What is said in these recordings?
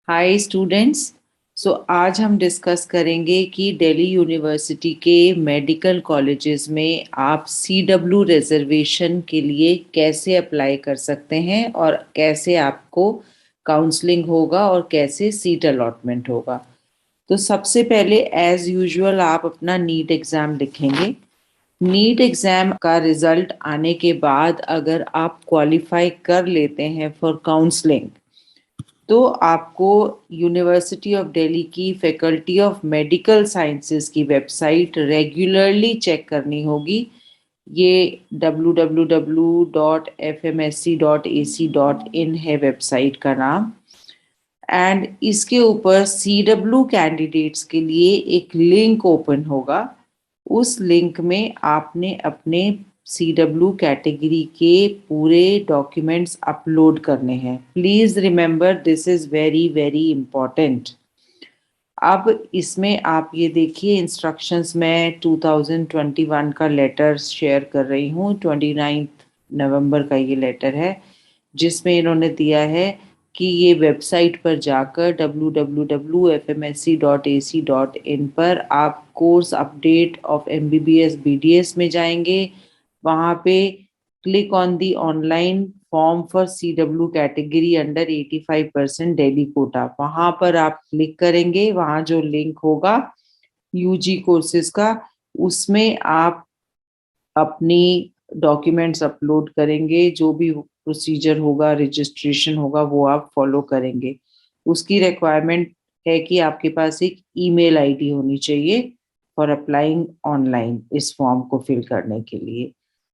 Hi students. आज हम discuss करेंगे कि दिल्ली यूनिवर्सिटी के मेडिकल कॉलेजेस में आप सीडब्ल्यू रिजर्वेशन के लिए कैसे अप्लाई कर सकते हैं और कैसे आपको काउंसलिंग होगा और कैसे सीट अलॉटमेंट होगा। तो सबसे पहले एज यूजुअल आप अपना नीट एग्ज़ाम लिखेंगे। नीट एग्ज़ाम का रिजल्ट आने के बाद अगर आप क्वालिफाई कर लेते हैं फॉर काउंसलिंग तो आपको यूनिवर्सिटी ऑफ दिल्ली की फैकल्टी ऑफ मेडिकल साइंसेज की वेबसाइट रेगुलरली चेक करनी होगी। ये www.fmsc.ac.in है वेबसाइट का नाम। एंड इसके ऊपर सीडब्ल्यू कैंडिडेट्स के लिए एक लिंक ओपन होगा। उस लिंक में आपने अपने सीडब्ल्यू कैटेगरी के पूरे डॉक्यूमेंट्स अपलोड करने हैं। Please remember this is very very important. अब इसमें आप ये देखिए इंस्ट्रक्शंस मैं 2021 का लेटर शेयर कर रही हूँ। 29 नवंबर का ये लेटर है जिसमें इन्होंने दिया है कि ये वेबसाइट पर जाकर www.fmsc.ac.in पर आप course update of MBBS BDS में जाएंगे। वहाँ पे click on the online form for CW category under 85% Delhi quota, वहाँ पर आप क्लिक करेंगे। वहाँ जो लिंक होगा यूजी कोर्सेज का, उसमें आप अपनी डॉक्यूमेंट्स अपलोड करेंगे। जो भी प्रोसीजर होगा, रजिस्ट्रेशन होगा, वो आप फॉलो करेंगे। उसकी रिक्वायरमेंट है कि आपके पास एक ईमेल आईडी होनी चाहिए फॉर अप्लाइंग ऑनलाइन इस फॉर्म को फिल करने के लिए।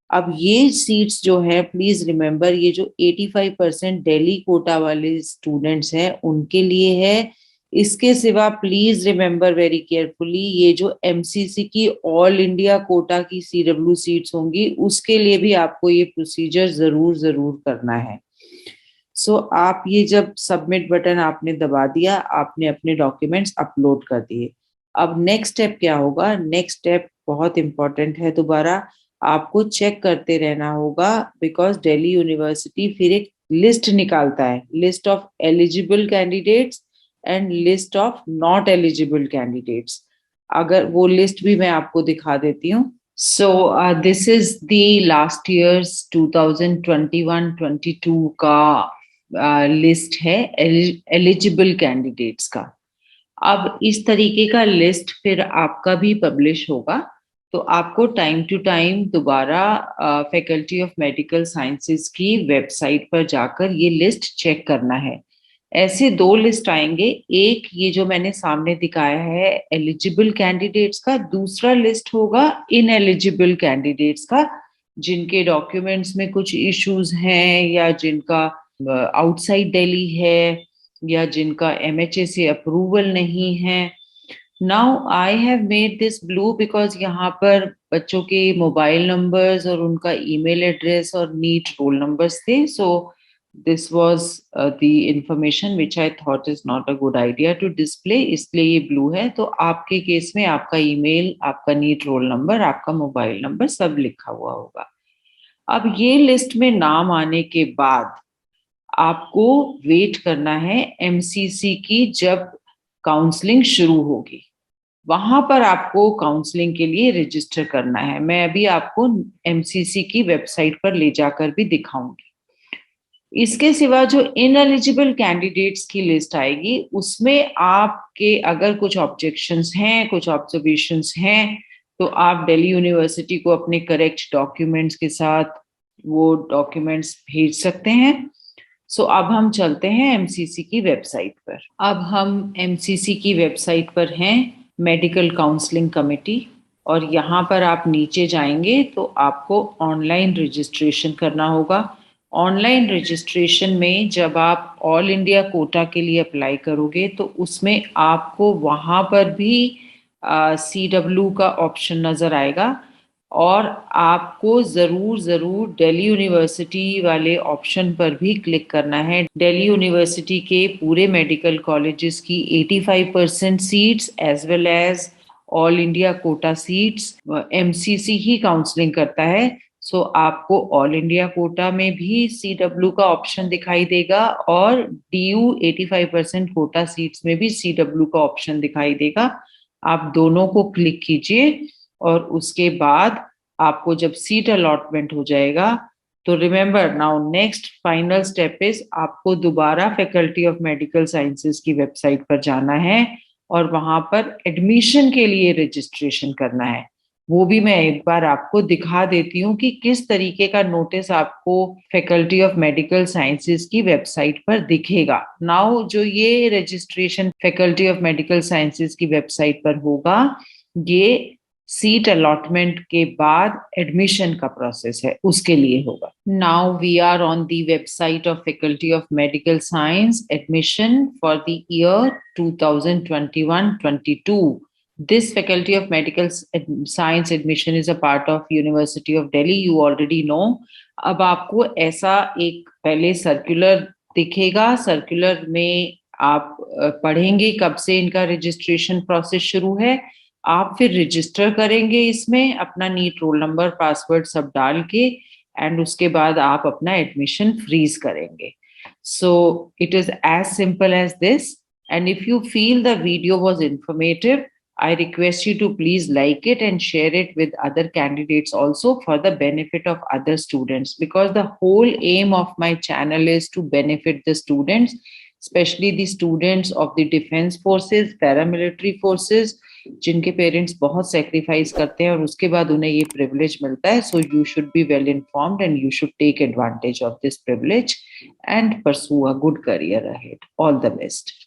अब ये सीट्स जो है प्लीज रिमेंबर, ये जो 85% दिल्ली कोटा वाले स्टूडेंट्स हैं उनके लिए है। इसके सिवा प्लीज रिमेंबर वेरी केयरफुली, ये जो एमसीसी की ऑल इंडिया कोटा की सीडब्ल्यू सीट्स होंगी उसके लिए भी आपको ये प्रोसीजर जरूर जरूर करना है। आप ये जब सबमिट बटन आपने दबा दिया, आपने अपने डॉक्यूमेंट्स अपलोड कर दिए। अब नेक्स्ट स्टेप क्या होगा? नेक्स्ट स्टेप बहुत इंपॉर्टेंट है। दोबारा आपको चेक करते रहना होगा बिकॉज दिल्ली यूनिवर्सिटी फिर एक लिस्ट निकालता है, list of eligible candidates and list of not eligible candidates. अगर वो लिस्ट भी मैं आपको दिखा देती हूँ। This is the last years 2021-22 का लिस्ट है एलिजिबल कैंडिडेट्स का। अब इस तरीके का लिस्ट फिर आपका भी पब्लिश होगा, तो आपको टाइम टू टाइम दोबारा फैकल्टी ऑफ मेडिकल साइंसेज की वेबसाइट पर जाकर ये लिस्ट चेक करना है। ऐसे दो लिस्ट आएंगे, एक ये जो मैंने सामने दिखाया है एलिजिबल कैंडिडेट्स का, दूसरा लिस्ट होगा इन एलिजिबल कैंडिडेट्स का, जिनके डॉक्यूमेंट्स में कुछ इश्यूज हैं या जिनका आउटसाइड दिल्ली है या जिनका एमएचए से अप्रूवल नहीं है। Now I have made this blue because यहाँ पर बच्चों के मोबाइल नंबर्स और उनका ईमेल एड्रेस और नीट रोल नंबर्स थे। So this was the information which I thought is not a good idea to display, इसलिए ये ब्लू है। तो आपके केस में आपका ईमेल, आपका नीट रोल नंबर, आपका मोबाइल नंबर सब लिखा हुआ होगा। अब ये लिस्ट में नाम आने के बाद आपको वेट करना है एमसीसी की, जब काउंसलिंग शुरू होगी वहां पर आपको काउंसलिंग के लिए रजिस्टर करना है। मैं अभी आपको एमसीसी की वेबसाइट पर ले जाकर भी दिखाऊंगी। इसके सिवा जो इनएलिजिबल कैंडिडेट्स की लिस्ट आएगी उसमें आपके अगर कुछ ऑब्जेक्शंस हैं, कुछ ऑब्जर्वेशंस हैं, तो आप दिल्ली यूनिवर्सिटी को अपने करेक्ट डॉक्यूमेंट्स के साथ वो डॉक्यूमेंट्स भेज सकते हैं। अब हम चलते हैं एमसीसी की वेबसाइट पर। अब हम एमसीसी की वेबसाइट पर हैं, मेडिकल काउंसलिंग कमेटी, और यहाँ पर आप नीचे जाएंगे तो आपको ऑनलाइन रजिस्ट्रेशन करना होगा। ऑनलाइन रजिस्ट्रेशन में जब आप ऑल इंडिया कोटा के लिए अप्लाई करोगे तो उसमें आपको वहाँ पर भी सीडब्ल्यू का ऑप्शन नज़र आएगा, और आपको ज़रूर ज़रूर दिल्ली यूनिवर्सिटी वाले ऑप्शन पर भी क्लिक करना है। दिल्ली यूनिवर्सिटी के पूरे मेडिकल कॉलेजेस की 85% seats as well as all India quota seats MCC ही काउंसलिंग करता है। सो आपको ऑल इंडिया कोटा में भी CW का ऑप्शन दिखाई देगा और DU 85% कोटा सीट्स में भी CW का ऑप्शन दिखाई देगा। आप दोनों को क्लिक कीजिए और उसके बाद आपको जब सीट अलॉटमेंट हो जाएगा तो remember now next final step is आपको दोबारा फैकल्टी ऑफ मेडिकल साइंसेज की वेबसाइट पर जाना है और वहां पर एडमिशन के लिए रजिस्ट्रेशन करना है। वो भी मैं एक बार आपको दिखा देती हूँ कि किस तरीके का नोटिस आपको फैकल्टी ऑफ मेडिकल साइंसेज की वेबसाइट पर दिखेगा। नाउ जो ये registration faculty of medical sciences की वेबसाइट पर होगा, ये सीट अलॉटमेंट के बाद एडमिशन का प्रोसेस है उसके लिए होगा। Now we are on the website of faculty of medical science admission for the year 2021-22। This Faculty of Medical Science admission is a part of University of Delhi. You already know. अब आपको ऐसा एक पहले circular दिखेगा। Circular में आप पढ़ेंगे कब से इनका रजिस्ट्रेशन प्रोसेस शुरू है। आप फिर रजिस्टर करेंगे इसमें अपना नीट रोल नंबर पासवर्ड सब डाल के एंड उसके बाद आप अपना एडमिशन फ्रीज करेंगे। So it is as simple as this and if you feel the video was informative, I request you to please like it and share it with other candidates also for the benefit of other students, because the whole aim of my channel is to benefit the students, especially the students of the defense forces, paramilitary forces, जिनके parents बहुत sacrifice करते हैं और उसके बाद उन्हें ये privilege मिलता है। So you should be well informed and you should take advantage of this privilege and pursue a good career ahead. All the best.